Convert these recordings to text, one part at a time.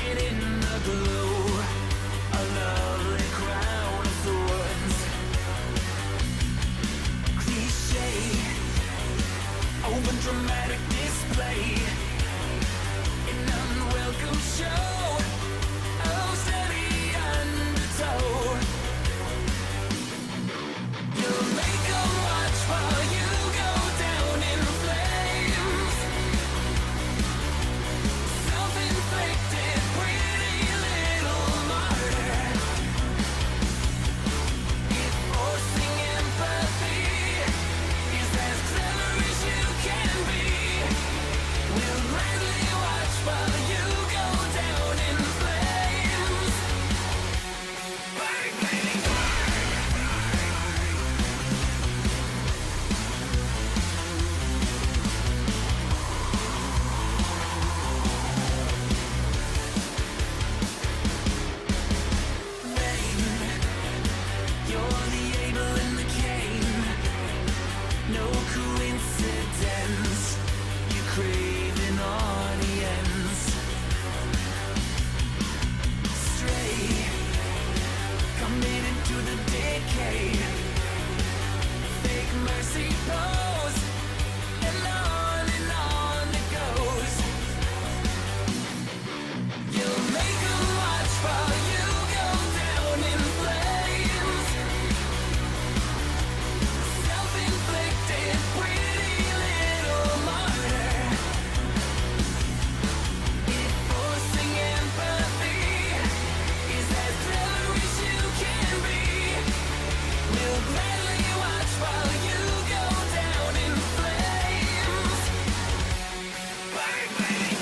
And in the glow, a lovely crown of thorns. Cliche, over dramatic display. An unwelcome show of steady undertow. You'll make 'em watch while you go down in flames. Self-inflicted, pretty little martyr. If forcing empathy is as clever as you can be, we'll gladly watch while you go down in flames. Bang, bang, you're the Abel and the Cain. No coincidence. You crave an audience. Stray, committed to the decay. Fake mercy pose, and on it goes. You'll make 'em watch while you go down in flames. Self-inflicted, pretty little martyr. If forcing empathy is as clever as you can be, we'll gladly watch while you go down in flames. Bang, bang,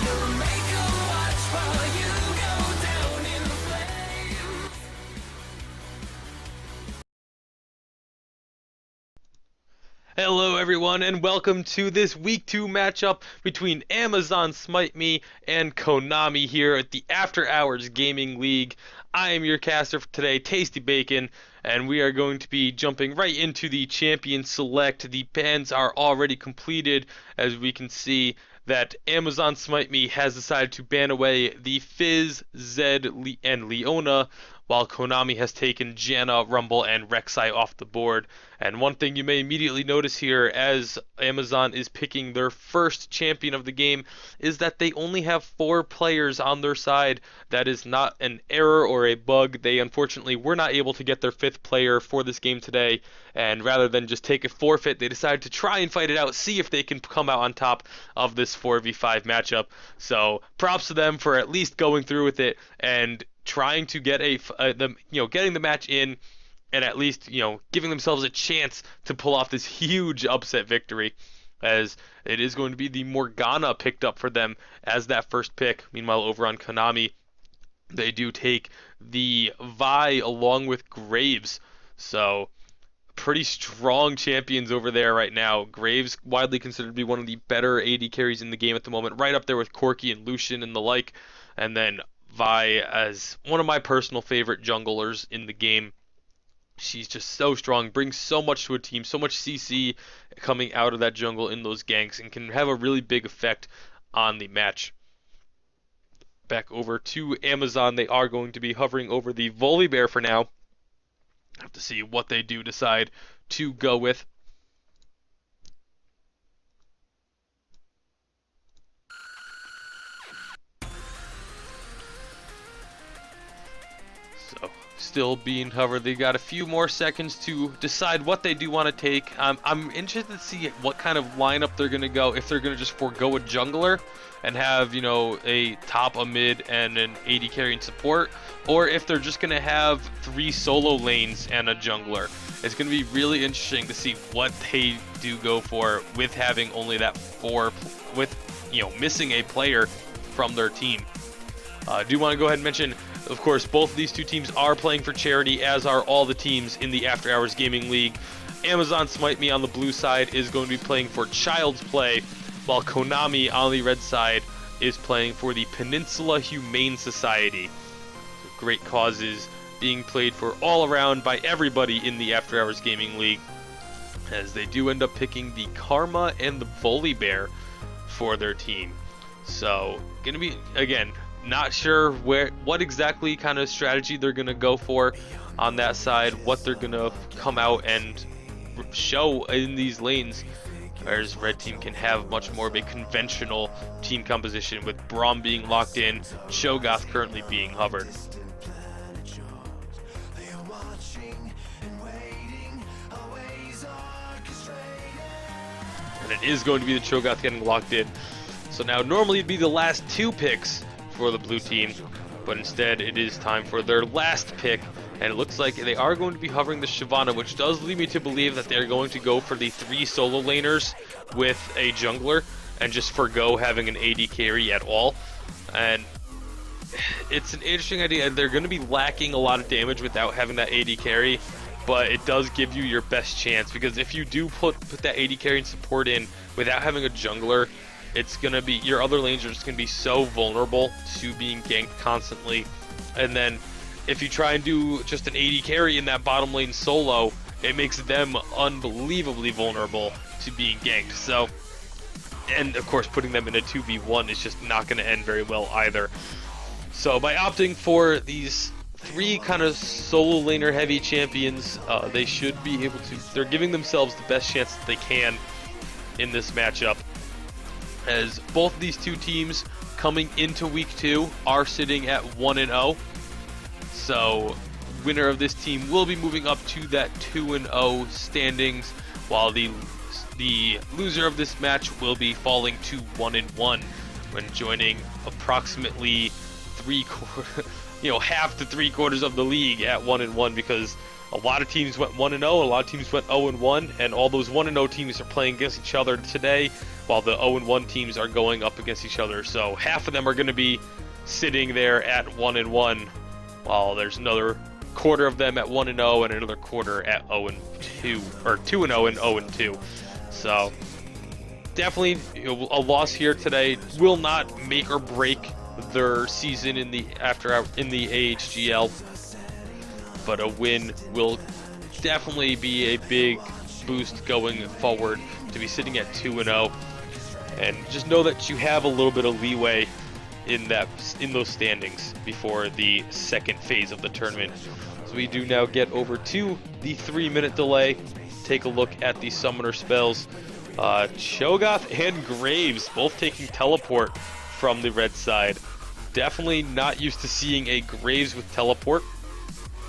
you'll make 'em watch while you go down in flames. Hello everyone and welcome to this week 2 matchup between Amazon Smite Me and Konami here at the After Hours Gaming League. I am your caster for today, TastyBacon, and we are going to be jumping right into the Champion Select. The bans are already completed, as we can see that Amazon Smite Me has decided to ban away the Fizz, Zed, and Leona, while Konami has taken Janna, Rumble, and Rek'Sai off the board. And one thing you may immediately notice here as Amazon is picking their first champion of the game is that they only have 4 players on their side. That is not an error or a bug. They unfortunately were not able to get their 5th player for this game today, and rather than just take a forfeit, they decided to try and fight it out, see if they can come out on top of this 4v5 matchup. So props to them for at least going through with it and trying to get getting the match in, and at least giving themselves a chance to pull off this huge upset victory, as it is going to be the Morgana picked up for them as that first pick. Meanwhile, over on Konami, they do take the Vi along with Graves. So pretty strong champions over there right now. Graves widely considered to be one of the better AD carries in the game at the moment, right up there with Corki and Lucian and the like. And then Vi as one of my personal favorite junglers in the game. She's just so strong, brings so much to a team, so much CC coming out of that jungle in those ganks, and can have a really big effect on the match. Back over to Amazon, they are going to be hovering over the Volibear for now. Have to see what they do decide to go with. So still being hovered. They got a few more seconds to decide what they do want to take. I'm interested to see what kind of lineup they're going to go, if they're going to just forego a jungler and have, you know, a top, a mid, and an AD carrying support, or if they're just going to have 3 solo lanes and a jungler. It's going to be really interesting to see what they do go for with having only that 4, with, you know, missing a player from their team. I do want to go ahead and mention, of course, both of these two teams are playing for charity, as are all the teams in the After Hours Gaming League. Amazon Smite Me on the blue side is going to be playing for Child's Play, while Konami on the red side is playing for the Peninsula Humane Society. So great causes being played for all around by everybody in the After Hours Gaming League, as they do end up picking the Karma and the Volibear for their team. So, gonna be, again, not sure what exactly kind of strategy they're gonna go for on that side, what they're gonna come out and show in these lanes, whereas red team can have much more of a conventional team composition, with Braum being locked in, Cho'Gath currently being hovered. And it is going to be the Cho'Gath getting locked in. So now normally it'd be the last 2 picks for the blue team, but instead it is time for their last pick, and it looks like they are going to be hovering the Shyvana, which does lead me to believe that they're going to go for the 3 solo laners with a jungler and just forgo having an AD carry at all. And it's an interesting idea. They're going to be lacking a lot of damage without having that AD carry, but it does give you your best chance, because if you do put that AD carry and support in without having a jungler, it's going to be, your other lanes are just going to be so vulnerable to being ganked constantly. And then if you try and do just an AD carry in that bottom lane solo, it makes them unbelievably vulnerable to being ganked. So, and of course putting them in a 2v1 is just not going to end very well either. So by opting for these 3 kind of solo laner heavy champions, they should be able to, they're giving themselves the best chance that they can in this matchup, as both of these two teams coming into week 2 are sitting at 1-0. So winner of this team will be moving up to that 2-0 standings, while the loser of this match will be falling to 1-1 when joining approximately half to 3/4 of the league at 1-1, because a lot of teams went 1-0, a lot of teams went 0-1, and all those 1-0 teams are playing against each other today, while the 0-1 teams are going up against each other. So half of them are going to be sitting there at 1-1, while there's another quarter of them at 1-0 and another quarter at 0-2, or 2-0 and 0-2. So definitely a loss here today will not make or break their season in the AHGL, but a win will definitely be a big boost going forward to be sitting at 2-0, and just know that you have a little bit of leeway in those standings before the second phase of the tournament. So we do now get over to the 3-minute delay. Take a look at the summoner spells. Cho'Gath and Graves both taking teleport from the red side. Definitely not used to seeing a Graves with teleport,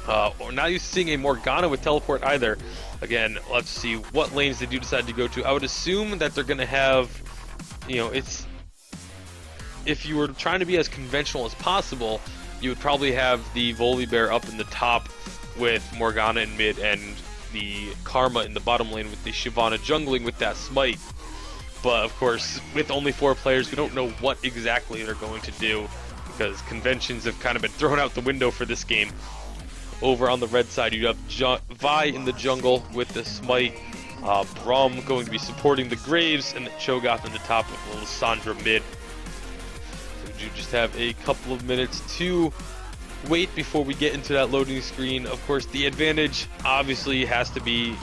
or not used to seeing a Morgana with teleport either. Again, let's see what lanes they do decide to go to. I would assume that they're going to have, if you were trying to be as conventional as possible, you would probably have the Volibear up in the top with Morgana in mid, and the Karma in the bottom lane with the Shyvana jungling with that Smite. But of course, with only 4 players, we don't know what exactly they're going to do, because conventions have kind of been thrown out the window for this game. Over on the red side, you have Vi in the jungle with the Smite, Braum going to be supporting the Graves, and the Cho'Gath in the top with Lissandra mid. So you just have a couple of minutes to wait before we get into that loading screen. Of course, the advantage obviously has to be,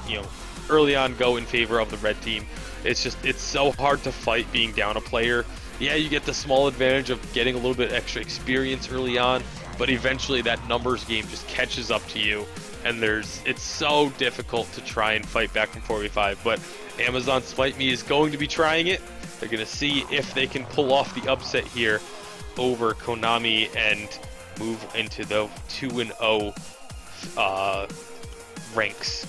early on go in favor of the red team. It's so hard to fight being down a player. Yeah, you get the small advantage of getting a little bit extra experience early on, but eventually that numbers game just catches up to you, and it's so difficult to try and fight back from 4v5. But Amazon Smite Me is going to be trying it. They're going to see if they can pull off the upset here over Konami and move into the 2-0 ranks.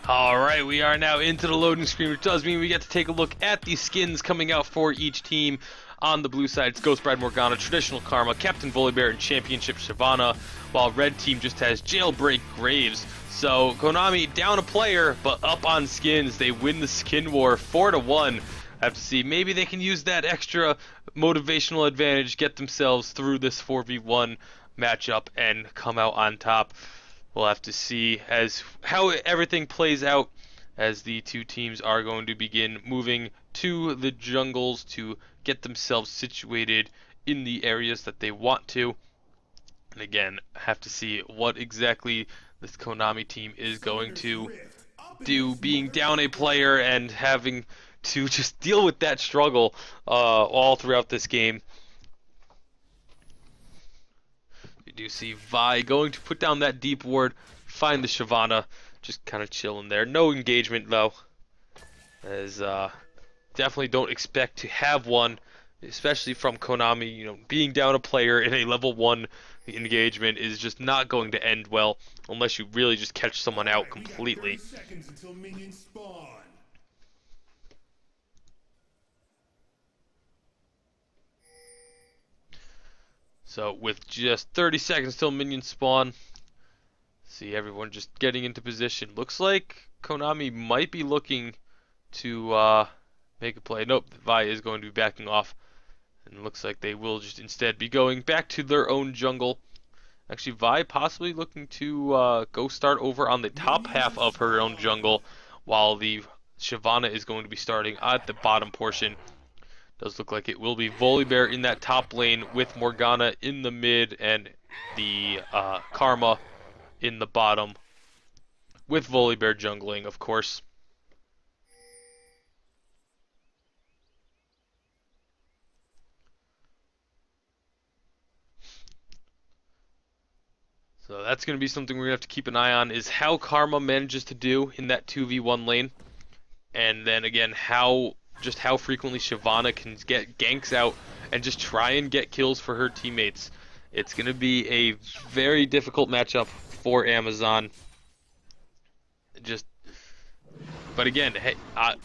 Alright, we are now into the loading screen, which does mean we get to take a look at the skins coming out for each team. On the blue side, it's Ghost Bride Morgana, Traditional Karma, Captain Volibear, and Championship Shyvana, while red team just has Jailbreak Graves. So, Konami down a player, but up on skins. They win the skin war 4-1. I have to see, maybe they can use that extra motivational advantage, get themselves through this 4v1 matchup, and come out on top. We'll have to see as how everything plays out as the two teams are going to begin moving to the jungles to get themselves situated in the areas that they want to. And again, have to see what exactly this Konami team is going to do, being down a player and having to just deal with that struggle all throughout this game. You do see Vi going to put down that deep ward, find the Shyvana, just kind of chilling there. No engagement though, as definitely don't expect to have one, especially from Konami. You know, being down a player in a level 1 engagement is just not going to end well unless you really just catch someone out completely. So with just 30 seconds till minions spawn, see everyone just getting into position. Looks like Konami might be looking to make a play. Nope, Vi is going to be backing off. And it looks like they will just instead be going back to their own jungle. Actually, Vi possibly looking to go start over on the top half of her own jungle, while the Shyvana is going to be starting at the bottom portion. Does look like it will be Volibear in that top lane with Morgana in the mid and the Karma in the bottom, with Volibear jungling, of course. So that's going to be something we're going to have to keep an eye on, is how Karma manages to do in that 2v1 lane. And then again, how frequently Shyvana can get ganks out and just try and get kills for her teammates. It's going to be a very difficult matchup for Amazon. But again, hey,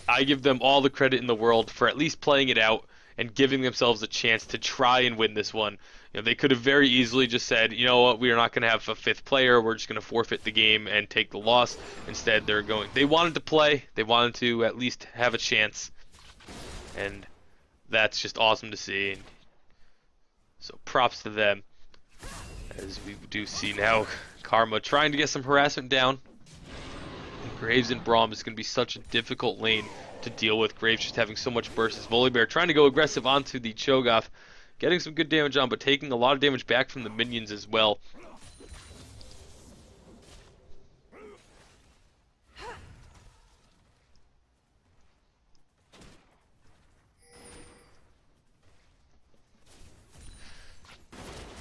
I give them all the credit in the world for at least playing it out and giving themselves a chance to try and win this one. You know, they could have very easily just said, you know what, we are not going to have a 5th player, we're just going to forfeit the game and take the loss. Instead, they wanted to play, they wanted to at least have a chance. And that's just awesome to see. So props to them. As we do see now, Karma trying to get some harassment down. Graves and Braum is going to be such a difficult lane to deal with. Graves just having so much burst as Volibear trying to go aggressive onto the Cho'Gath, getting some good damage on, but taking a lot of damage back from the minions as well.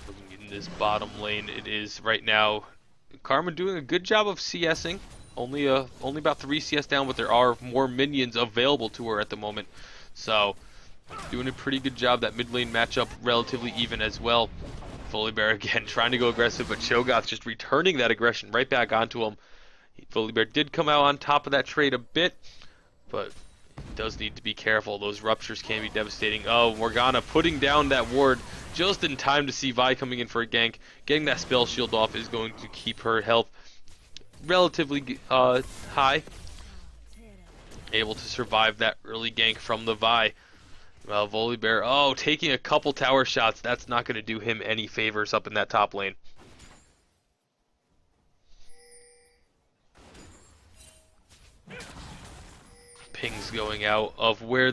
Looking in this bottom lane, it is right now Karma doing a good job of CSing. Only about 3 CS down, but there are more minions available to her at the moment. So, doing a pretty good job. That mid lane matchup relatively even as well. Volibear again trying to go aggressive, but Cho'Gath just returning that aggression right back onto him. Volibear did come out on top of that trade a bit, but does need to be careful. Those ruptures can be devastating. Oh, Morgana putting down that ward just in time to see Vi coming in for a gank. Getting that spell shield off is going to keep her health relatively high. Able to survive that early gank from the Vi. Well, Volibear, oh, taking a couple tower shots. That's not going to do him any favors up in that top lane. Pings going out of where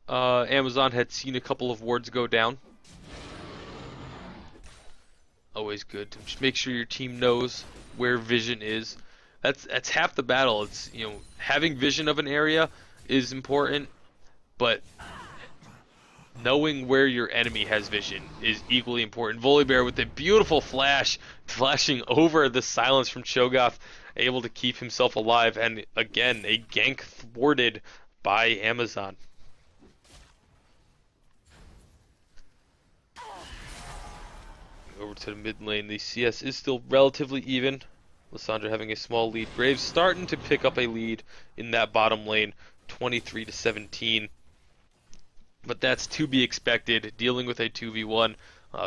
Amazon had seen a couple of wards go down. Always good to just make sure your team knows where vision is. That's half the battle. It's, you know, having vision of an area is important, but knowing where your enemy has vision is equally important. Volibear with a beautiful flash, flashing over the silence from Cho'Gath, able to keep himself alive, and again, a gank thwarted by Amazon. Over to the mid lane, the CS is still relatively even. Lissandra having a small lead. Graves starting to pick up a lead in that bottom lane, 23-17. But that's to be expected, dealing with a 2v1.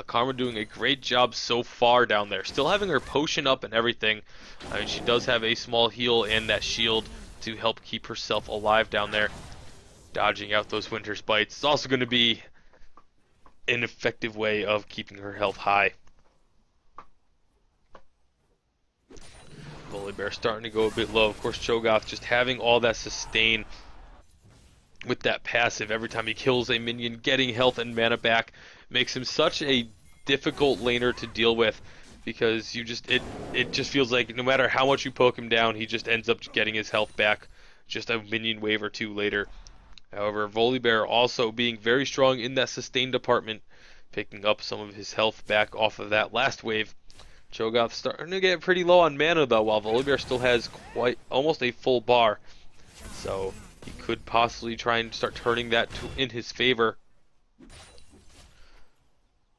Karma doing a great job so far down there. Still having her potion up and everything. I mean, she does have a small heal and that shield to help keep herself alive down there. Dodging out those winter spites. It's also going to be an effective way of keeping her health high. Volibear starting to go a bit low. Of course, Cho'Gath just having all that sustain with that passive every time he kills a minion, getting health and mana back, makes him such a difficult laner to deal with, because it just feels like no matter how much you poke him down, he just ends up getting his health back just a minion wave or two later. However, Volibear also being very strong in that sustain department, picking up some of his health back off of that last wave. Cho'Gath starting to get pretty low on mana though, while Volibear still has almost a full bar. So he could possibly try and start turning that in his favor.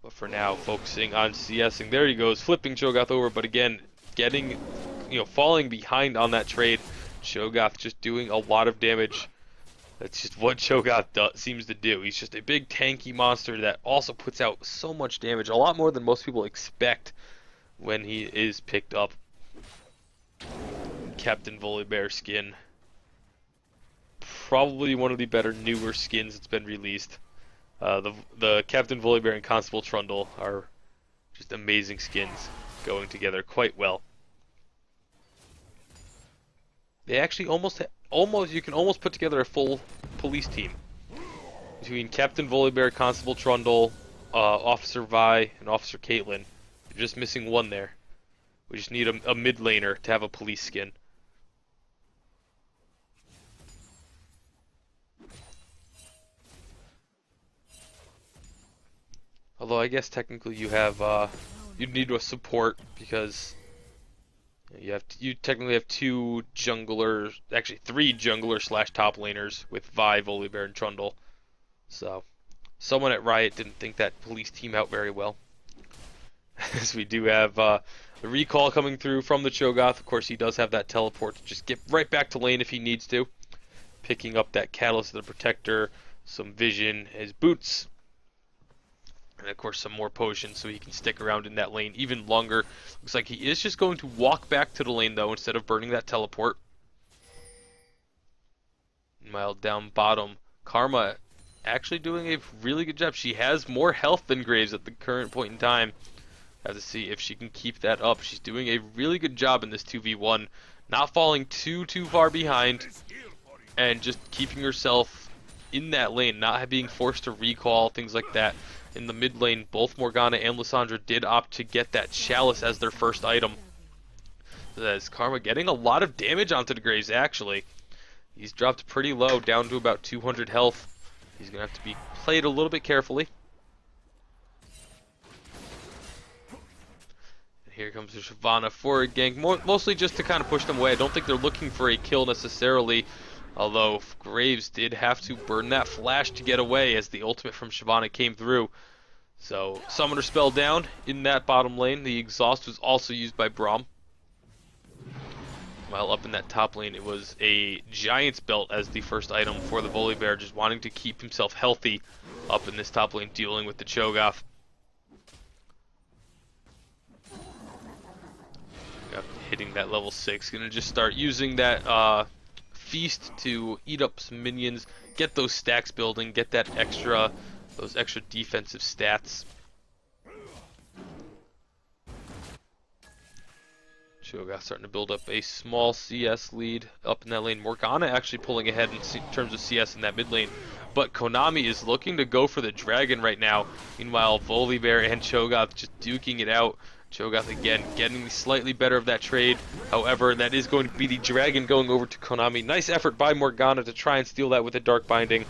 But for now, focusing on CSing. There he goes, flipping Cho'Gath over, but again, getting, falling behind on that trade. Cho'Gath just doing a lot of damage. That's just what Cho'Gath seems to do. He's just a big tanky monster that also puts out so much damage, a lot more than most people expect when he is picked up. Captain Volibear skin. Probably one of the better newer skins that's been released. The Captain Volibear and Constable Trundle are just amazing skins, going together quite well. They actually you can almost put together a full police team between Captain Volibear, Constable Trundle, Officer Vi, and Officer Caitlyn. You're just missing one there. We just need a mid laner to have a police skin. Although I guess technically you have you'd need a support, because you technically have 2 junglers, actually 3 junglers / top laners with Vi, Volibear, and Trundle. So someone at Riot didn't think that police team out very well. As we do have the recall coming through from the Cho'Gath. Of course, he does have that teleport to just get right back to lane if he needs to. Picking up that Catalyst of the Protector, some vision, his boots, and of course some more potions so he can stick around in that lane even longer. Looks like he is just going to walk back to the lane though instead of burning that teleport. Meanwhile, down bottom, Karma actually doing a really good job. She has more health than Graves at the current point in time. Have to see if she can keep that up. She's doing a really good job in this 2v1, not falling too far behind, and just keeping herself in that lane, not being forced to recall, things like that. In the mid lane, both Morgana and Lissandra did opt to get that Chalice as their first item. As Karma getting a lot of damage onto the Graves, actually. He's dropped pretty low, down to about 200 health. He's going to have to be played a little bit carefully. And here comes the Shyvana for a gank, mostly just to kind of push them away. I don't think they're looking for a kill necessarily. Although Graves did have to burn that flash to get away as the ultimate from Shyvana came through. So, Summoner Spell down in that bottom lane. The Exhaust was also used by Braum. While up in that top lane, it was a Giant's Belt as the first item for the Volibear, just wanting to keep himself healthy up in this top lane, dealing with the Cho'Gath. Hitting that level 6, gonna just start using that Feast to eat up some minions, get those stacks building, get those extra defensive stats. Cho'Gath starting to build up a small CS lead up in that lane. Morgana actually pulling ahead in terms of CS in that mid lane, but Konami is looking to go for the dragon right now. Meanwhile, Volibear and Cho'Gath just duking it out. Cho'Gath again getting slightly better of that trade. However, that is going to be the dragon going over to Konami. Nice effort by Morgana to try and steal that with a dark binding.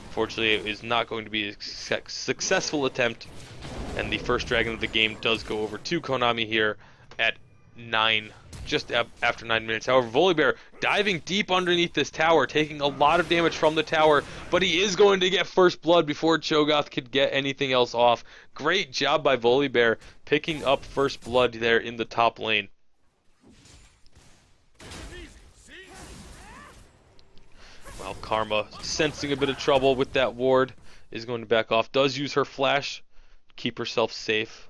Unfortunately, it is not going to be a successful attempt, and the first dragon of the game does go over to Konami here at just after 9 minutes. However, Volibear diving deep underneath this tower, taking a lot of damage from the tower, but he is going to get first blood before Cho'Gath could get anything else off. Great job by Volibear picking up first blood there in the top lane. While Karma, sensing a bit of trouble with that ward, is going to back off. Does use her flash, keep herself safe.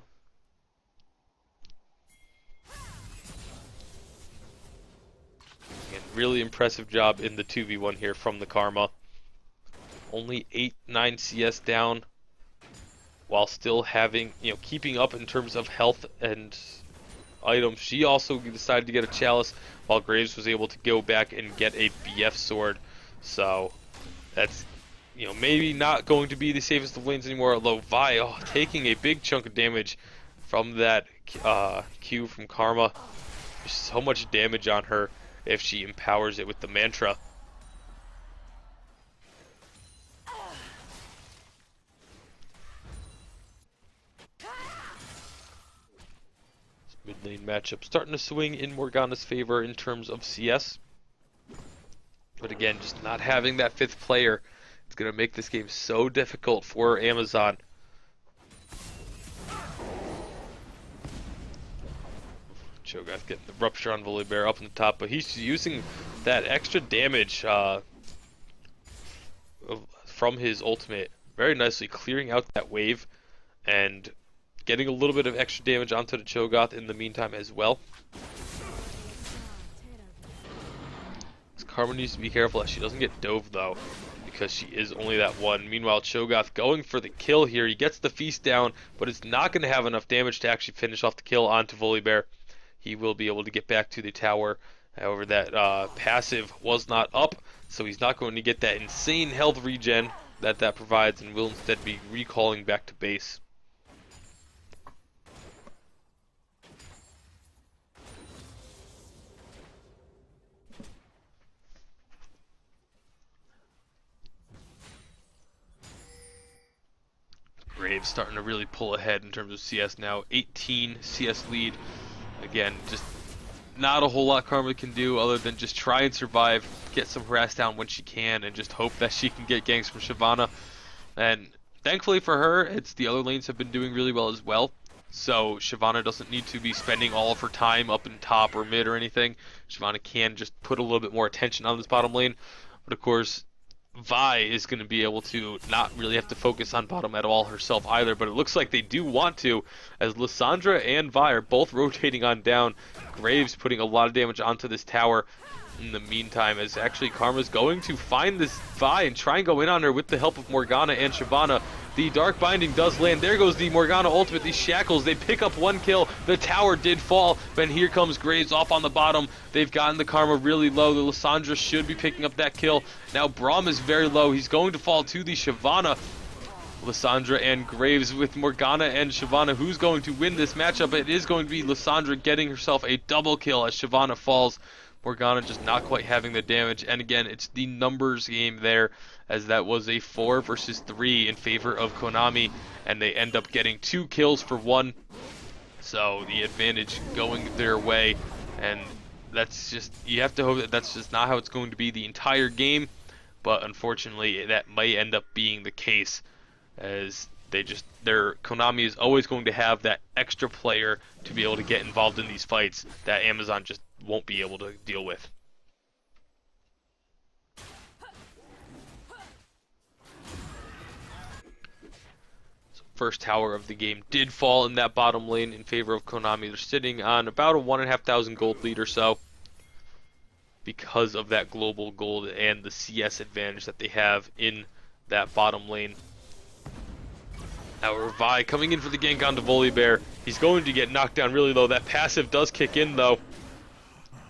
Really impressive job in the 2v1 here from the Karma. Only 8-9 CS down, while still having, keeping up in terms of health and items. She also decided to get a Chalice, while Graves was able to go back and get a BF sword. So that's, maybe not going to be the safest of lanes anymore. Although Vi taking a big chunk of damage from that Q from Karma. There's so much damage on her if she empowers it with the mantra. This mid lane matchup starting to swing in Morgana's favor in terms of CS. But again, just not having that fifth player, it's going to make this game so difficult for Amazon. Cho'Gath getting the rupture on Volibear up in the top, but he's using that extra damage from his ultimate very nicely, clearing out that wave and getting a little bit of extra damage onto the Cho'Gath in the meantime as well. Karma needs to be careful that she doesn't get dove though, because she is only that one. Meanwhile, Cho'Gath going for the kill here. He gets the feast down, but it's not going to have enough damage to actually finish off the kill onto Volibear. He will be able to get back to the tower. However, that passive was not up, so he's not going to get that insane health regen that provides, and will instead be recalling back to base. Graves starting to really pull ahead in terms of CS now. 18 CS lead. Again, just not a whole lot Karma can do other than just try and survive, get some harass down when she can, and just hope that she can get ganks from Shyvana. And thankfully for her, the other lanes have been doing really well as well. So Shyvana doesn't need to be spending all of her time up in top or mid or anything. Shyvana can just put a little bit more attention on this bottom lane. But of course, Vi is going to be able to not really have to focus on bottom at all herself either, but it looks like they do want to, as Lissandra and Vi are both rotating on down. Graves putting a lot of damage onto this tower in the meantime, as actually Karma's going to find this Vi and try and go in on her with the help of Morgana and Shyvana, The Dark Binding does land. There goes the Morgana ultimate. These shackles, they pick up 1 kill. The tower did fall, but here comes Graves off on the bottom. They've gotten the Karma really low. The Lissandra should be picking up that kill. Now Braum is very low. He's going to fall to the Shyvana. Lissandra and Graves with Morgana and Shyvana. Who's going to win this matchup? It is going to be Lissandra getting herself a double kill as Shyvana falls. Morgana just not quite having the damage, and again, it's the numbers game there, as that was a 4 versus 3 in favor of Konami, and they end up getting 2 kills for 1, so the advantage going their way, and that's just, you have to hope that that's just not how it's going to be the entire game, but unfortunately, that might end up being the case, as Konami is always going to have that extra player to be able to get involved in these fights that Amazon just won't be able to deal with. So first tower of the game did fall in that bottom lane in favor of Konami. They're sitting on about a 1,500 gold lead or so because of that global gold and the CS advantage that they have in that bottom lane. Now Revi coming in for the gank onto Volibear. He's going to get knocked down really low. That passive does kick in though.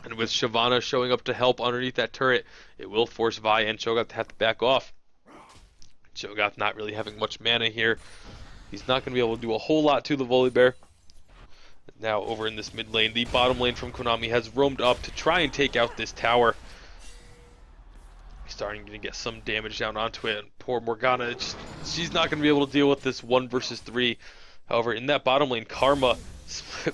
And with Shyvana showing up to help underneath that turret, it will force Vi and Cho'Gath to have to back off. Cho'Gath not really having much mana here. He's not going to be able to do a whole lot to the Volibear. Now over in this mid lane, the bottom lane from Konami has roamed up to try and take out this tower. Starting to get some damage down onto it, and poor Morgana, she's not going to be able to deal with this 1 versus 3. However, in that bottom lane, Karma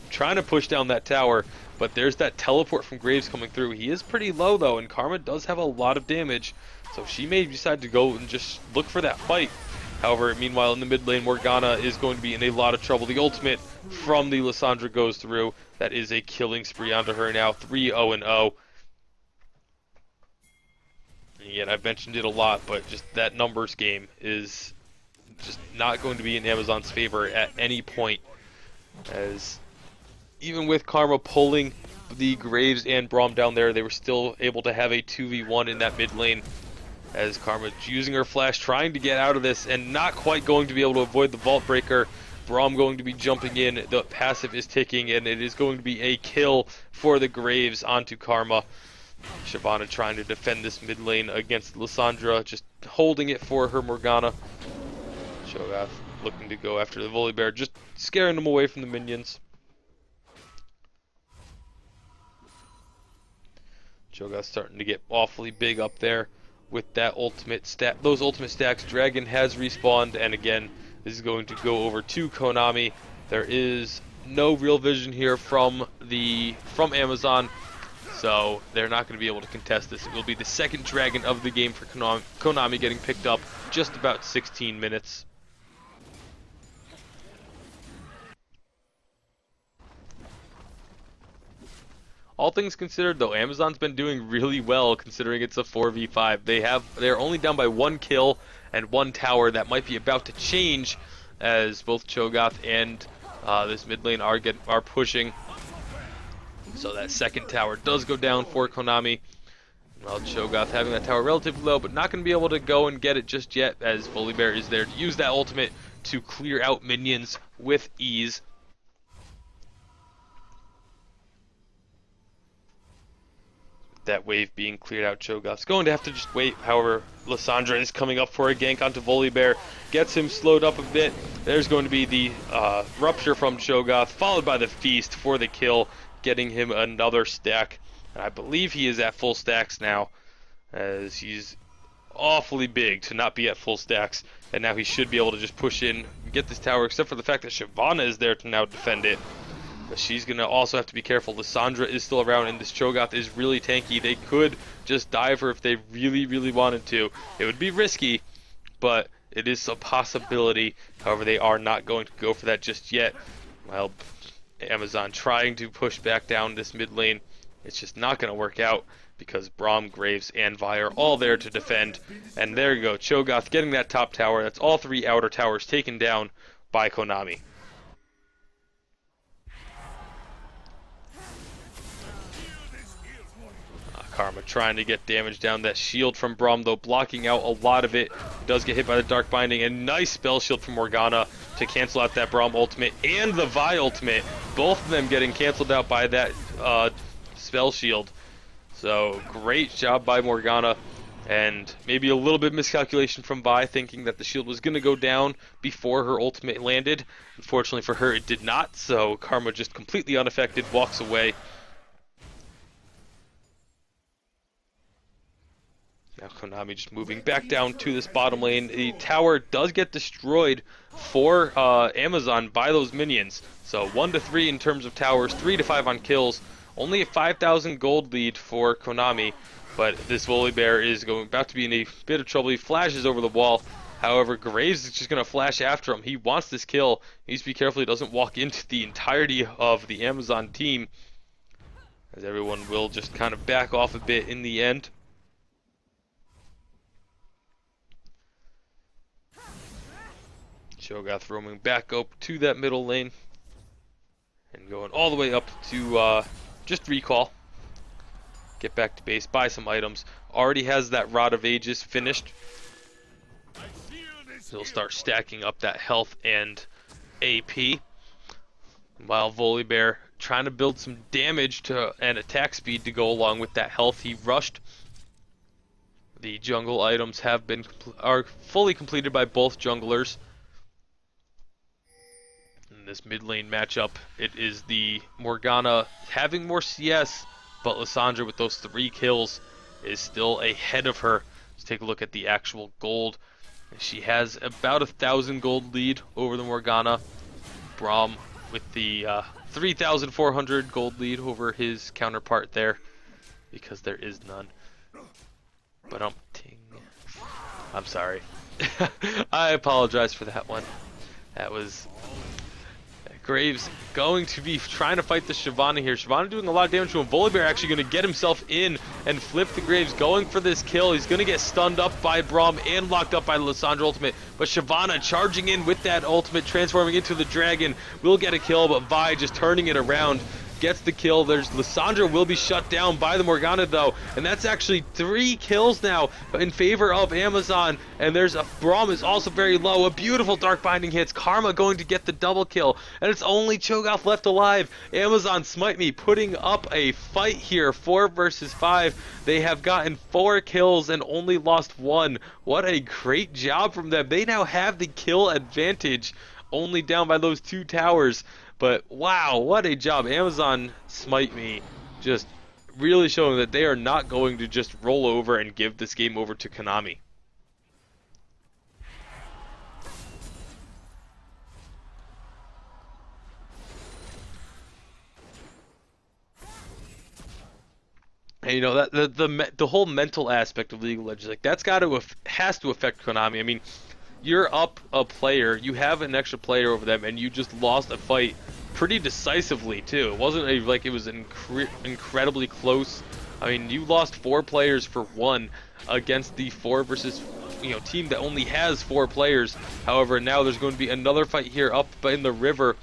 trying to push down that tower, but there's that teleport from Graves coming through. He is pretty low though, and Karma does have a lot of damage, so she may decide to go and just look for that fight. However, meanwhile in the mid lane, Morgana is going to be in a lot of trouble. The ultimate from the Lissandra goes through. That is a killing spree onto her now, 3-0-0. Again, I've mentioned it a lot, but just that numbers game is just not going to be in Amazon's favor at any point, as even with Karma pulling the Graves and Braum down there, they were still able to have a 2v1 in that mid lane, as Karma using her flash, trying to get out of this, and not quite going to be able to avoid the Vault Breaker. Braum going to be jumping in, the passive is ticking, and it is going to be a kill for the Graves onto Karma. Shyvana trying to defend this mid lane against Lissandra, just holding it for her Morgana. Cho'Gath looking to go after the Volibear, just scaring them away from the minions. Cho'Gath starting to get awfully big up there with that ultimate stat. Those ultimate stacks. Dragon has respawned, and again, this is going to go over to Konami. There is no real vision here from Amazon, so they're not going to be able to contest this. It will be the second dragon of the game for Konami, getting picked up just about 16 minutes. All things considered, though, Amazon's been doing really well considering it's a 4v5. They're only down by 1 kill and 1 tower. That might be about to change, as both Cho'Gath and this mid lane are pushing. So that second tower does go down for Konami. Well, Cho'Gath having that tower relatively low, but not going to be able to go and get it just yet, as Volibear is there to use that ultimate to clear out minions with ease. That wave being cleared out, Cho'Gath's going to have to just wait. However, Lissandra is coming up for a gank onto Volibear, gets him slowed up a bit. There's going to be the rupture from Cho'Gath, followed by the feast for the kill, getting him another stack. And I believe he is at full stacks now, as he's awfully big to not be at full stacks. And now he should be able to just push in, get this tower, except for the fact that Shyvana is there to now defend it. But she's going to also have to be careful. Lissandra is still around, and this Cho'Gath is really tanky. They could just dive her if they really, really wanted to. It would be risky, but it is a possibility. However, they are not going to go for that just yet. Well, Amazon trying to push back down this mid lane. It's just not going to work out, because Braum, Graves, and Vi are all there to defend. And there you go, Cho'Gath getting that top tower. That's all 3 outer towers taken down by Konami. Karma trying to get damage down. That shield from Braum, though, blocking out a lot of it. Does get hit by the Dark Binding. And nice spell shield from Morgana to cancel out that Braum ultimate and the Vi ultimate. Both of them getting canceled out by that spell shield. So great job by Morgana. And maybe a little bit miscalculation from Vi, thinking that the shield was going to go down before her ultimate landed. Unfortunately for her, it did not. So Karma just completely unaffected, walks away. Now Konami just moving back down to this bottom lane. The tower does get destroyed for Amazon by those minions. So 1-3 in terms of towers, 3-5 on kills. Only a 5,000 gold lead for Konami. But this Volibear is about to be in a bit of trouble. He flashes over the wall. However, Graves is just going to flash after him. He wants this kill. He needs to be careful he doesn't walk into the entirety of the Amazon team, as everyone will just kind of back off a bit in the end. Cho'Gath roaming back up to that middle lane and going all the way up to just recall. Get back to base, buy some items. Already has that Rod of Ages finished. So he'll start stacking up that health and AP. While Volibear trying to build some damage and attack speed to go along with that health he rushed. The jungle items are fully completed by both junglers. In this mid lane matchup, it is the Morgana having more CS, but Lissandra with those 3 kills is still ahead of her. Let's take a look at the actual gold. She has about 1,000 gold lead over the Morgana. Braum with the 3,400 gold lead over his counterpart there, because there is none. But I'm sorry. I apologize for that one. That was Graves going to be trying to fight the Shyvana here. Shyvana doing a lot of damage to him. Volibear actually going to get himself in and flip the Graves, going for this kill. He's going to get stunned up by Braum and locked up by the Lissandra ultimate. But Shyvana charging in with that ultimate, transforming into the dragon, will get a kill, but Vi just turning it around. Gets the kill. There's Lissandra will be shut down by the Morgana though, and that's actually 3 kills now in favor of Amazon. And there's a Braum is also very low. A beautiful Dark Binding hits. Karma going to get the double kill, and it's only Cho'Gath left alive. Amazon Smite Me putting up a fight here, 4 versus 5. They have gotten 4 kills and only lost 1. What a great job from them. They now have the kill advantage, only down by those 2 towers. But wow, what a job. Amazon Smite Me just really showing that they are not going to just roll over and give this game over to Konami. And you know that the whole mental aspect of League of Legends, like that's has to affect Konami. I mean, you're up a player, you have an extra player over them, and you just lost a fight pretty decisively too. It wasn't like it was incredibly close. I mean, you lost 4 players for 1 against the 4 versus team that only has 4 players. However, now there's going to be another fight here up in the river,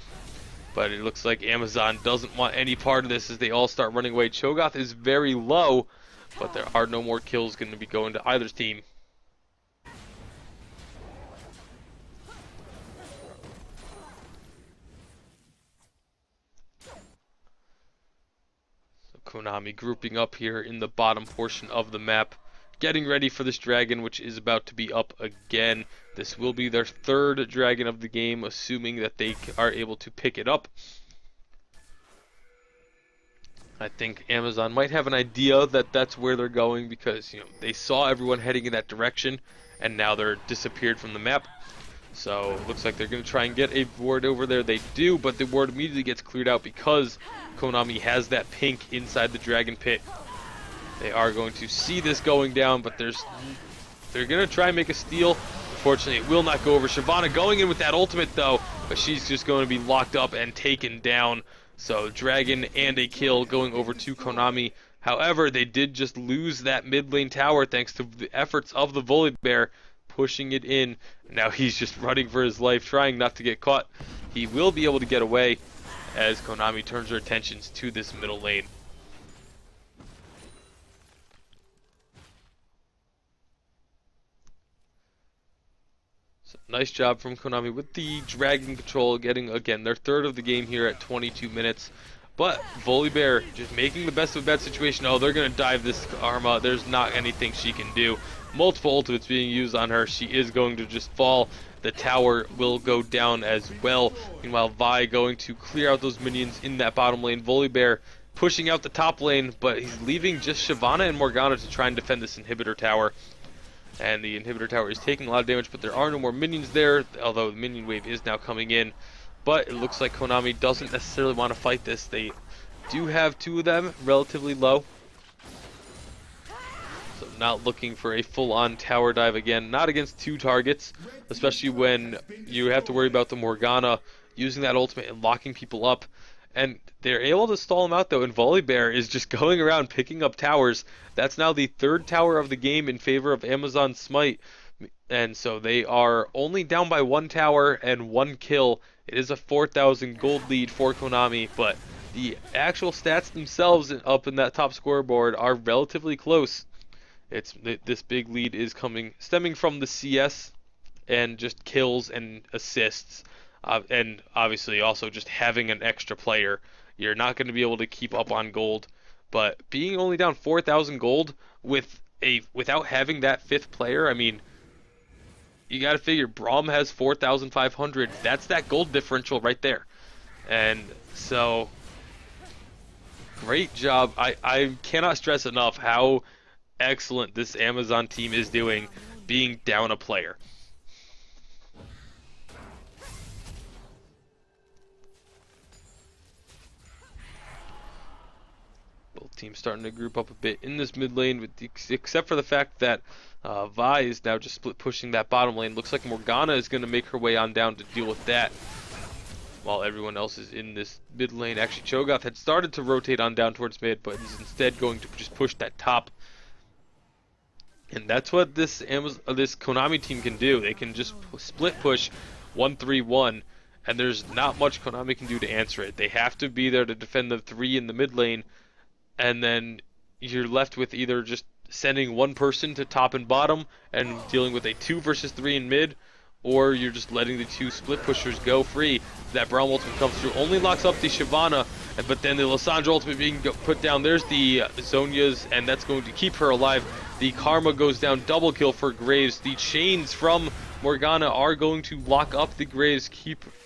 but it looks like Amazon doesn't want any part of this as they all start running away. Cho'Gath is very low, but there are no more kills going to be going to either team. Konami grouping up here in the bottom portion of the map, getting ready for this dragon, which is about to be up again. This will be their 3rd dragon of the game, assuming that they are able to pick it up. I think Amazon might have an idea that that's where they're going, because they saw everyone heading in that direction, and now they're disappeared from the map. So it looks like they're going to try and get a ward over there. They do, but the ward immediately gets cleared out because Konami has that pink inside the dragon pit. They are going to see this going down, but they're going to try and make a steal. Unfortunately, it will not go over. Shyvana going in with that ultimate though, but she's just going to be locked up and taken down. So dragon and a kill going over to Konami. However, they did just lose that mid lane tower thanks to the efforts of the Volibear, pushing it in. Now he's just running for his life, trying not to get caught. He will be able to get away as Konami turns their attentions to this middle lane. So nice job from Konami with the dragon control, getting again their third of the game here at 22 minutes. But Volibear just making the best of a bad situation. Oh, they're gonna dive this Karma. There's not anything she can do. Multiple ultimates being used on her. She is going to just fall. The tower will go down as well. Meanwhile, Vi going to clear out those minions in that bottom lane. Volibear pushing out the top lane, but he's leaving just Shyvana and Morgana to try and defend this inhibitor tower. And the inhibitor tower is taking a lot of damage, but there are no more minions there, although the minion wave is now coming in. But it looks like Konami doesn't necessarily want to fight this. They do have two of them relatively low. So not looking for a full-on tower dive again. Not against two targets, especially when you have to worry about the Morgana using that ultimate and locking people up. And they're able to stall him out though, and Volibear is just going around picking up towers. That's now the third tower of the game in favor of Amazon Smite. And so they are only down by one tower and one kill. It is a 4,000 gold lead for Konami, but the actual stats themselves up in that top scoreboard are relatively close. This big lead is stemming from the CS and just kills and assists. And obviously also just having an extra player. You're not going to be able to keep up on gold, but being only down 4,000 gold without having that fifth player, I mean, you got to figure Braum has 4,500. That's that gold differential right there. And so, great job. I cannot stress enough how excellent this Amazon team is doing being down a player. Team starting to group up a bit in this mid lane, except for the fact that Vi is now just split pushing that bottom lane. Looks like Morgana is going to make her way on down to deal with that, while everyone else is in this mid lane. Actually, Cho'Gath had started to rotate on down towards mid, but he's instead going to just push that top. And that's what this Konami team can do. They can just split push 1-3-1, and there's not much Konami can do to answer it. They have to be there to defend the 3 in the mid lane. And then you're left with either just sending one person to top and bottom and dealing with a 2 versus 3 in mid, or you're just letting the two split pushers go free. That Braum ultimate comes through, only locks up the Shyvana, but then the Lissandra ultimate being put down. There's the Zhonya's, and that's going to keep her alive. The Karma goes down, double kill for Graves. The chains from Morgana are going to lock up the Graves,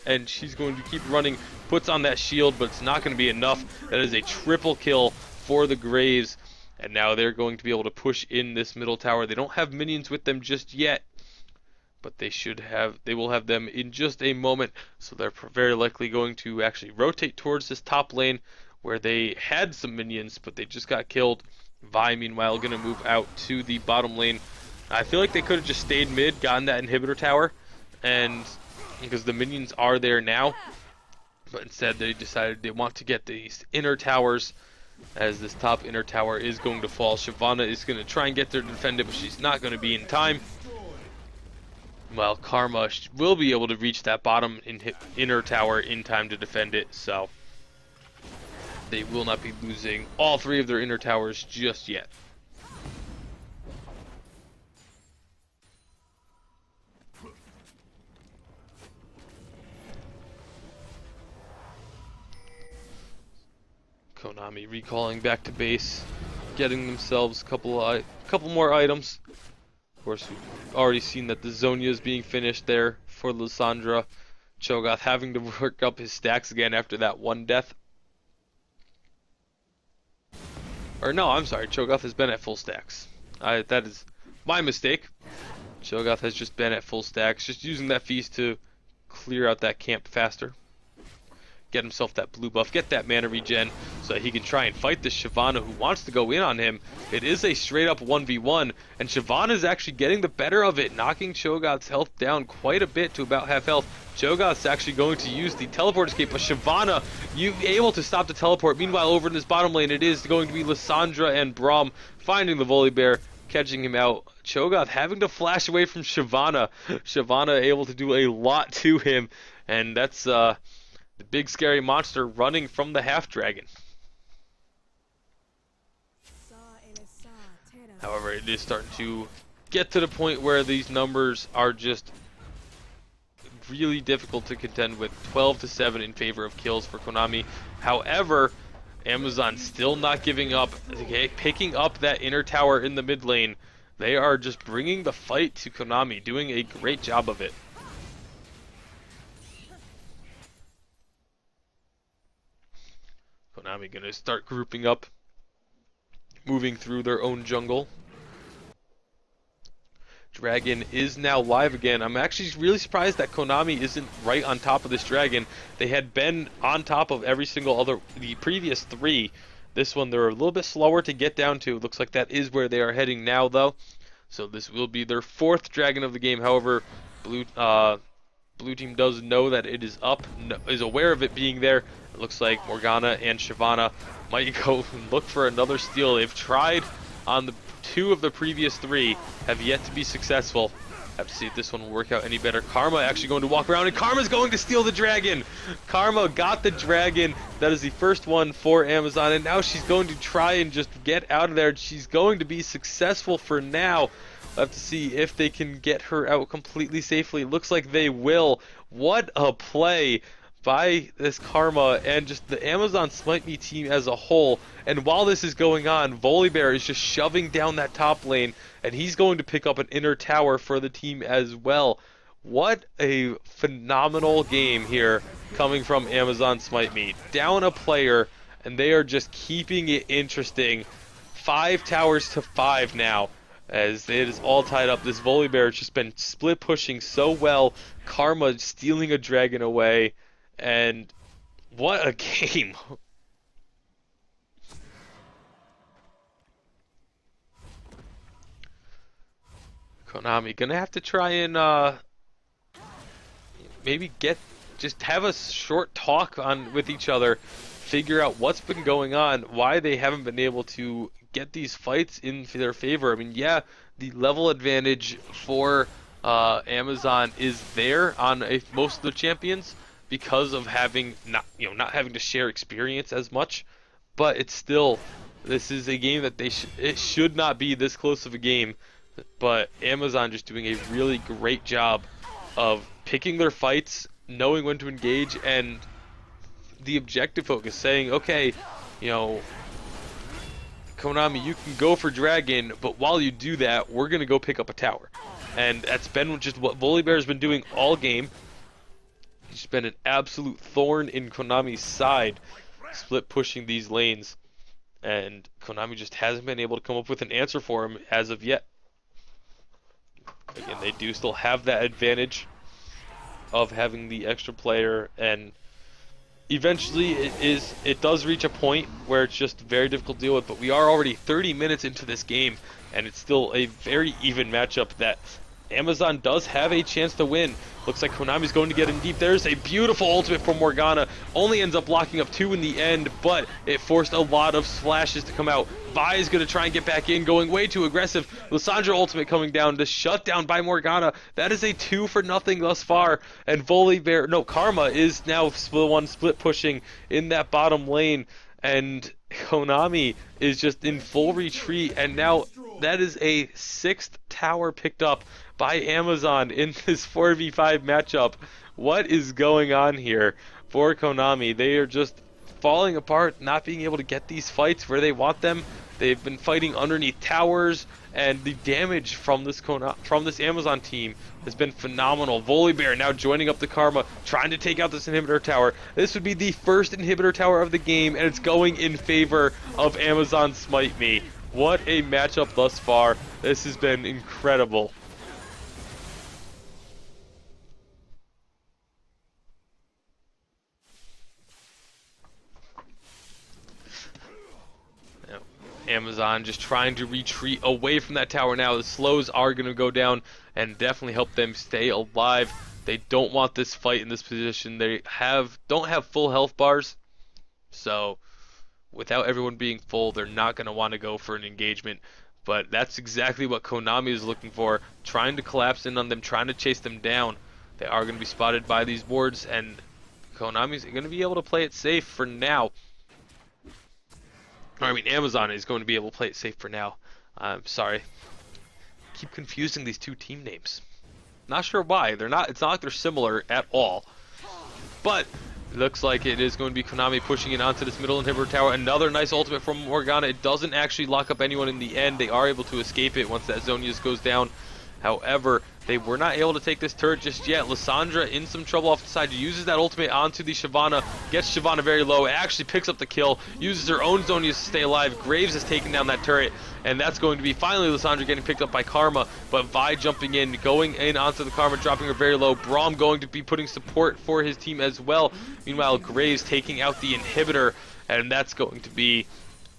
and she's going to keep running, puts on that shield, but it's not going to be enough. That is a triple kill for the Graves, and now they're going to be able to push in this middle tower. They don't have minions with them just yet, but they will have them in just a moment. So they're very likely going to actually rotate towards this top lane where they had some minions, but they just got killed. Vi, meanwhile, going to move out to the bottom lane. I feel like they could have just stayed mid, gotten that inhibitor tower, and because the minions are there now, but instead they decided they want to get these inner towers, as this top inner tower is going to fall. Shyvana is going to try and get there to defend it, but she's not going to be in time. Well, Karma will be able to reach that bottom inner tower in time to defend it, so they will not be losing all 3 of their inner towers just yet. Konami recalling back to base, getting themselves a couple more items. Of course, we've already seen that the Zhonya is being finished there for Lissandra. Cho'Gath having to work up his stacks again after that one death. Or no, I'm sorry, Cho'Gath has been at full stacks. That is my mistake. Cho'Gath has just been at full stacks, just using that feast to clear out that camp faster. Get himself that blue buff, get that mana regen, so that he can try and fight this Shyvana who wants to go in on him. It is a straight up 1v1, and Shyvana is actually getting the better of it, knocking Cho'Gath's health down quite a bit to about half health. Cho'Gath's actually going to use the teleport escape, but Shyvana, you able to stop the teleport. Meanwhile, over in this bottom lane, it is going to be Lissandra and Braum finding the Volibear, catching him out. Cho'Gath having to flash away from Shyvana. Shyvana able to do a lot to him, and that's the big scary monster running from the half dragon. However, it is starting to get to the point where these numbers are just really difficult to contend with. 12-7 in favor of kills for Konami. However, Amazon still not giving up, okay, picking up that inner tower in the mid lane. They are just bringing the fight to Konami, doing a great job of it. Konami gonna start grouping up, moving through their own jungle. Dragon is now live again. I'm actually really surprised that Konami isn't right on top of this dragon. They had been on top of every single other, the previous three. This one they're a little bit slower to get down to. Looks like that is where they are heading now though. So this will be their 4th dragon of the game. However, blue team does know that it is up, is aware of it being there. It looks like Morgana and Shyvana might go and look for another steal. They've tried on the 2 of the previous 3, have yet to be successful. Have to see if this one will work out any better. Karma actually going to walk around, and Karma's going to steal the dragon. Karma got the dragon. That is the first one for Amazon, and now she's going to try and just get out of there. She's going to be successful for now. We'll have to see if they can get her out completely safely. Looks like they will. What a play by this Karma and just the Amazon Smite Me team as a whole. And while this is going on, Volibear is just shoving down that top lane, and he's going to pick up an inner tower for the team as well. What a phenomenal game here coming from Amazon Smite Me. Down a player, and they are just keeping it interesting. 5 towers to 5 now, as it is all tied up. This Volibear has just been split pushing so well. Karma stealing a dragon away. And what a game. Konami gonna have to try and maybe just have a short talk with each other, figure out what's been going on, why they haven't been able to get these fights in their favor. I mean, yeah, the level advantage for Amazon is there on most of the champions, because of having not having to share experience as much, but it's still, this is a game that it should not be this close of a game. But Amazon just doing a really great job of picking their fights, knowing when to engage, and the objective focus, saying, okay, Konami, you can go for dragon, but while you do that, we're gonna go pick up a tower. And that's been just what Volibear has been doing all game. He's been an absolute thorn in Konami's side, split pushing these lanes, and Konami just hasn't been able to come up with an answer for him as of yet. Again, they do still have that advantage of having the extra player, and eventually it does reach a point where it's just very difficult to deal with. But we are already 30 minutes into this game, and it's still a very even matchup that Amazon does have a chance to win. Looks like Konami's going to get in deep. There's a beautiful ultimate from Morgana. Only ends up blocking up 2 in the end, but it forced a lot of splashes to come out. Vi is going to try and get back in, going way too aggressive. Lissandra ultimate coming down to shut down by Morgana. That is a 2-for-0 thus far. And Karma is now split pushing in that bottom lane. And Konami is just in full retreat, and now that is a 6th tower picked up by Amazon in this 4v5 matchup. What is going on here for Konami? They are just falling apart, not being able to get these fights where they want them. They've been fighting underneath towers, and the damage from this Amazon team has been phenomenal. Volibear now joining up the Karma, trying to take out this inhibitor tower. This would be the first inhibitor tower of the game, and it's going in favor of Amazon Smite Me. What a matchup thus far. This has been incredible. Amazon just trying to retreat away from that tower now. The slows are going to go down and definitely help them stay alive. They don't want this fight in this position. They don't have full health bars, so without everyone being full, they're not going to want to go for an engagement. But that's exactly what Konami is looking for, trying to collapse in on them, trying to chase them down. They are going to be spotted by these wards, and Konami's going to be able to play it safe for now. Amazon is going to be able to play it safe for now. I'm sorry. Keep confusing these two team names. Not sure why. They're not. It's not like they're similar at all. But looks like it is going to be Konami pushing it onto this middle inhibitor tower. Another nice ultimate from Morgana. It doesn't actually lock up anyone in the end. They are able to escape it once that Zonius goes down. However, they were not able to take this turret just yet. Lissandra in some trouble off the side, uses that ultimate onto the Shyvana, gets Shyvana very low, actually picks up the kill, uses her own Zonius to stay alive. Graves has taken down that turret, and that's going to be finally Lissandra getting picked up by Karma, but Vi jumping in, going in onto the Karma, dropping her very low. Braum going to be putting support for his team as well. Meanwhile, Graves taking out the inhibitor, and that's going to be...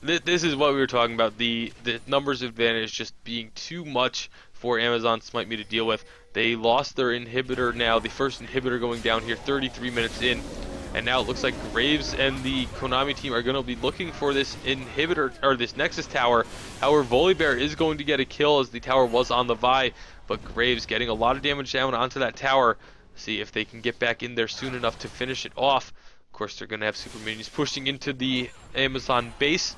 This is what we were talking about, the numbers advantage just being too much for Amazon Smite Me to deal with. They lost their inhibitor now, the first inhibitor going down here 33 minutes in, and now it looks like Graves and the Konami team are going to be looking for this inhibitor, or this Nexus tower. However, Volibear is going to get a kill as the tower was on the Vi, but Graves getting a lot of damage down onto that tower. See if they can get back in there soon enough to finish it off. Of course, they're going to have super minions pushing into the Amazon base.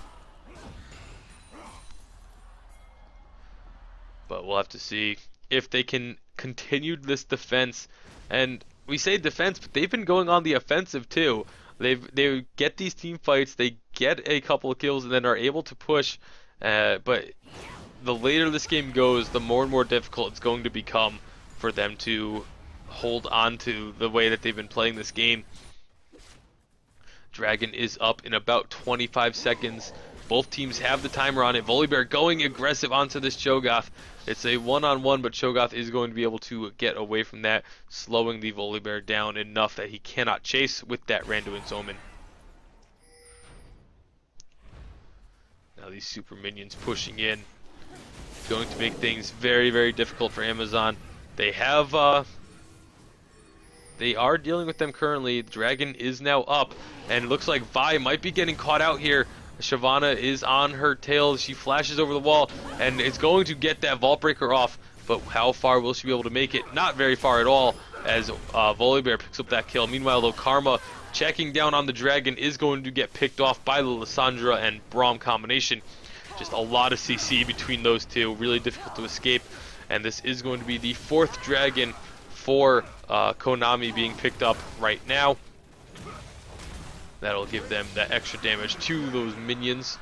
But we'll have to see if they can continue this defense. And we say defense, but they've been going on the offensive too. They get these team fights, they get a couple of kills, and then are able to push. But the later this game goes, the more and more difficult it's going to become for them to hold on to the way that they've been playing this game. Dragon is up in about 25 seconds. Both teams have the timer on it. Volibear going aggressive onto this Cho'Gath. It's a one-on-one, but Cho'Gath is going to be able to get away from that, slowing the Volibear down enough that he cannot chase with that Randuin's Omen. Now these super minions pushing in. Going to make things very, very difficult for Amazon. They have... They are dealing with them currently. Dragon is now up, and it looks like Vi might be getting caught out here. Shyvana is on her tail. She flashes over the wall, and it's going to get that Vault Breaker off. But how far will she be able to make it? Not very far at all, as Volibear picks up that kill. Meanwhile, though, Karma checking down on the Dragon is going to get picked off by the Lissandra and Braum combination. Just a lot of CC between those two. Really difficult to escape. And this is going to be the 4th Dragon for Konami being picked up right now. That'll give them that extra damage to those minions.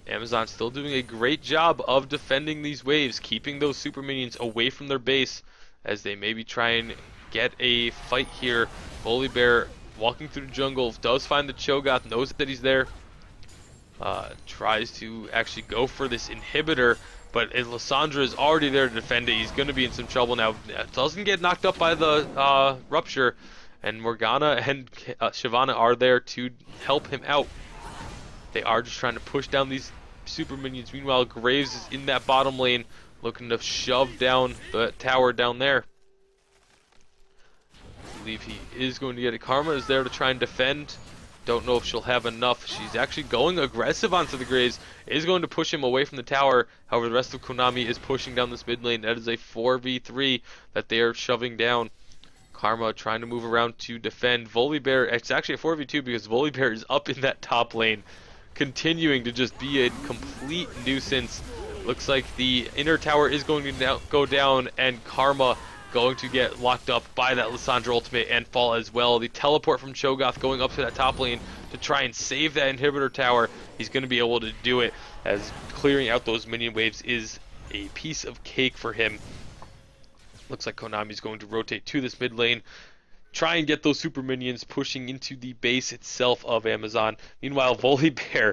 Amazon still doing a great job of defending these waves, keeping those super minions away from their base as they maybe try and get a fight here. Volibear walking through the jungle, does find the Cho'Gath, knows that he's there. Tries to actually go for this inhibitor, but as Lissandra is already there to defend it, he's going to be in some trouble now. Doesn't get knocked up by the rupture. And Morgana and Shyvana are there to help him out. They are just trying to push down these super minions. Meanwhile, Graves is in that bottom lane, looking to shove down the tower down there. I believe he is going to get it. Karma is there to try and defend. Don't know if she'll have enough. She's actually going aggressive onto the Graves. Is going to push him away from the tower. However, the rest of Konami is pushing down this mid lane. That is a 4v3 that they are shoving down. Karma trying to move around to defend. Volibear, it's actually a 4v2 because Volibear is up in that top lane, continuing to just be a complete nuisance. Looks like the inner tower is going to go down, and Karma going to get locked up by that Lissandra ultimate and fall as well. The teleport from Cho'Gath going up to that top lane to try and save that inhibitor tower. He's going to be able to do it, as clearing out those minion waves is a piece of cake for him. Looks like Konami's going to rotate to this mid lane, try and get those super minions pushing into the base itself of Amazon. Meanwhile, Volibear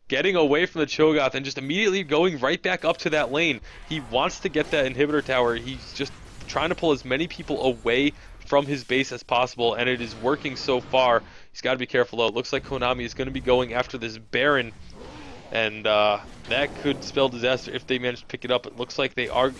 getting away from the Cho'Gath and just immediately going right back up to that lane. He wants to get that inhibitor tower. He's just trying to pull as many people away from his base as possible, and it is working so far. He's got to be careful though. It looks like Konami is going to be going after this Baron, and that could spell disaster if they manage to pick it up. It looks like they are...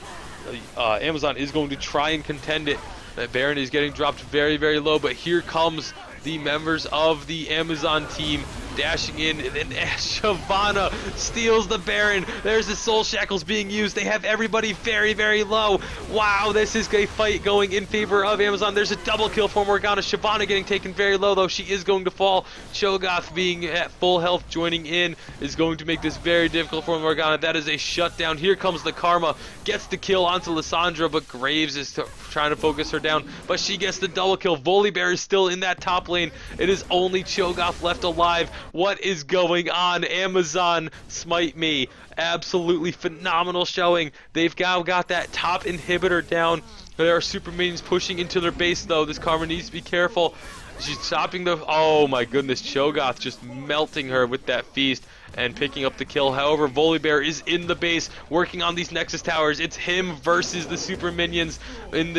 Amazon is going to try and contend it. That Baron is getting dropped very, very low, but here comes the members of the Amazon team dashing in, and then Shyvana steals the Baron. There's the Soul Shackles being used. They have everybody very, very low. Wow, this is a fight going in favor of Amazon. There's a double kill for Morgana. Shyvana getting taken very low, though. She is going to fall. Cho'Gath being at full health joining in is going to make this very difficult for Morgana. That is a shutdown. Here comes the Karma. Gets the kill onto Lissandra, but Graves is trying to focus her down. But she gets the double kill. Volibear is still in that top lane. It is only Cho'Gath left alive. What is going on? Amazon, smite me. Absolutely phenomenal showing. They've now got that top inhibitor down. There are super minions pushing into their base, though. This Karma needs to be careful. She's stopping the... Oh my goodness, Cho'Gath just melting her with that feast and picking up the kill. However, Volibear is in the base working on these Nexus towers. It's him versus the super minions in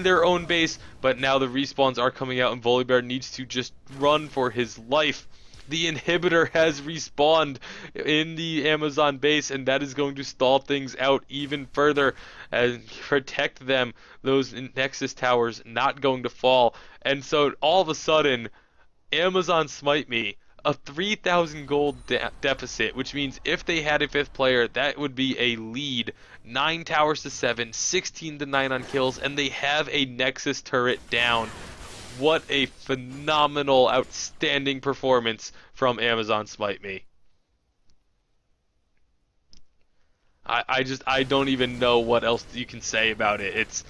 their own base. But now the respawns are coming out and Volibear needs to just run for his life. The inhibitor has respawned in the Amazon base, and that is going to stall things out even further and protect them. Those Nexus towers not going to fall. And so all of a sudden, Amazon smite me, a 3,000 gold deficit, which means if they had a fifth player, that would be a lead. 9 towers to 7, 16 to 9 on kills, and they have a Nexus turret down. What a phenomenal, outstanding performance from Amazon Smite Me. I don't even know what else you can say about it.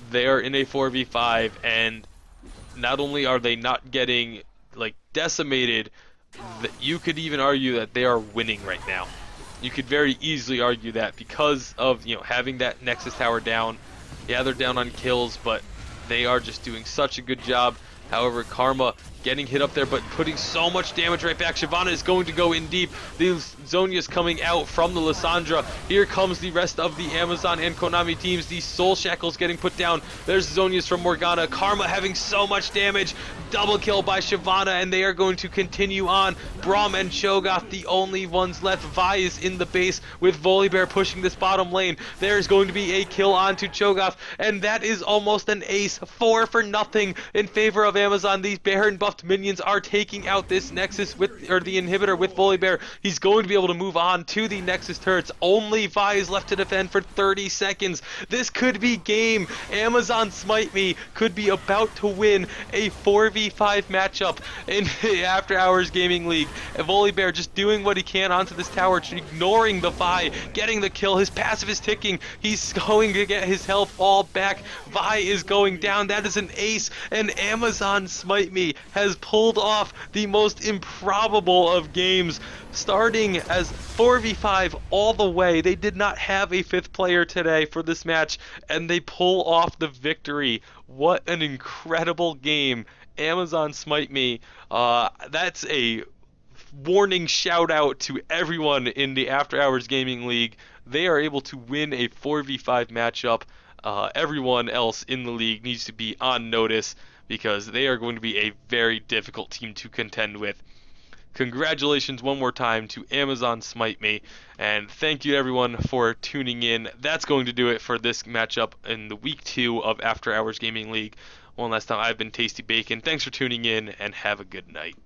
They're in a 4v5, and not only are they not getting like decimated, you could even argue that they are winning right now. You could very easily argue that because of, you know, having that Nexus tower down. Yeah, they're down on kills, but they are just doing such a good job. However, Karma getting hit up there, but putting so much damage right back. Shyvana is going to go in deep. The Zhonya's coming out from the Lissandra. Here comes the rest of the Amazon and Konami teams. The Soul Shackles getting put down. There's Zhonya's from Morgana. Karma having so much damage. Double kill by Shyvana, and they are going to continue on. Braum and Cho'Gath, the only ones left. Vi is in the base with Volibear pushing this bottom lane. There's going to be a kill onto Cho'Gath, and that is almost an ace. 4 for nothing in favor of Amazon. These Baron buffed minions are taking out this Nexus or the inhibitor with Volibear. He's going to be able to move on to the Nexus turrets. Only Vi is left to defend for 30 seconds. This could be game. Amazon Smite Me could be about to win a 4v5 matchup in the After Hours Gaming League. Volibear just doing what he can onto this tower, ignoring the Vi, getting the kill. His passive is ticking. He's going to get his health all back. Vi is going down. That is an ace, and Amazon Smite Me has pulled off the most improbable of games, starting as 4v5 all the way. They did not have a fifth player today for this match, and they pull off the victory. What an incredible game. Amazon Smite Me. That's a warning shout out to everyone in the After Hours Gaming League. They are able to win a 4v5 matchup. Everyone else in the league needs to be on notice because they are going to be a very difficult team to contend with. Congratulations one more time to Amazon Smite Me, and thank you everyone for tuning in. That's going to do it for this matchup in the week 2 of After Hours Gaming League. One last time, I've been TastyBacon. Thanks for tuning in, and have a good night.